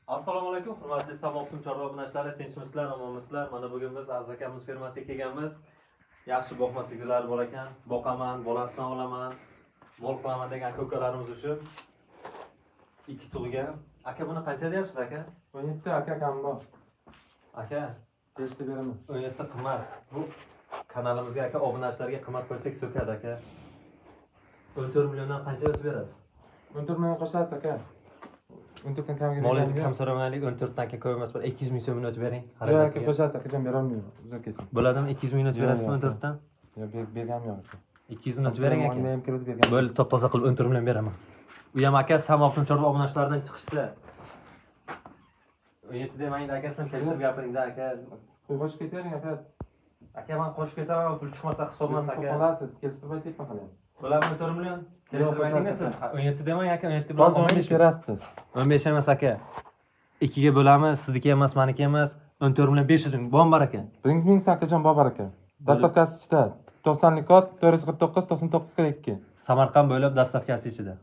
Assalomu alaykum, hurmatli Samoqtum chorva obunachilari, tinchmisizlar, omonmisizlar? Mana bugun biz Aziz akamiz fermasiga kelganmiz. Yaxshi boqma sigirlar bor ekan. Boqaman, bolasidan olaman, mol qilaman degan ko'kalarimiz uchun ikki tug'gan. Aka, buni qancha deyapsiz aka? 17 aka kam bor. Aka, Berishni beraman. 17 qimmat. Bu kanalimizga aka obunachilarga qimmat qo'ysak so'kadi aka. 14 milliondan qancha o'tib berasiz? 14 million qo'shasiz aka. 14 dan kamiga Molingizni kam so'ramaylik, 14 dan aka ko'p emas, 200 ming so'mini o'tib bering. Yo'q aka, qo'shasiz akajon, bera olmayman. Uzr kelsin. Bo'ladimi? 200 ming o'tib berasizmi 14 dan? Yo'q, berganim yo'q aka. 200 ming o'tib bering aka. Men ham kirib berganim. Böyle top toza qilib 14 million beraman. U ham aka Samoqtum chorva obunachilaridan chiqishsa 17 demang aka, siz kelishib gapiringda aka. Qo'shib ketavering aka. Aka, men qo'shib ketaman, pul chiqmasa hisobmas aka. Qolasiz, kelishib aytayapman hali. Bo'ladimi 14 million? Kelishib aytingda siz. 17 demang aka, 17 bilan Hozir 15 berasiz. 15 emas aka. 2 ga bo'lamiz, sizniki emas, meniki emas. 14 million 500 ming. Bom bar aka. Biringiz ming akajon bor aka. Dastavkasi ichida 90 lik kod 449 99 42. Samarqand bo'ylab dastavkasi ichida.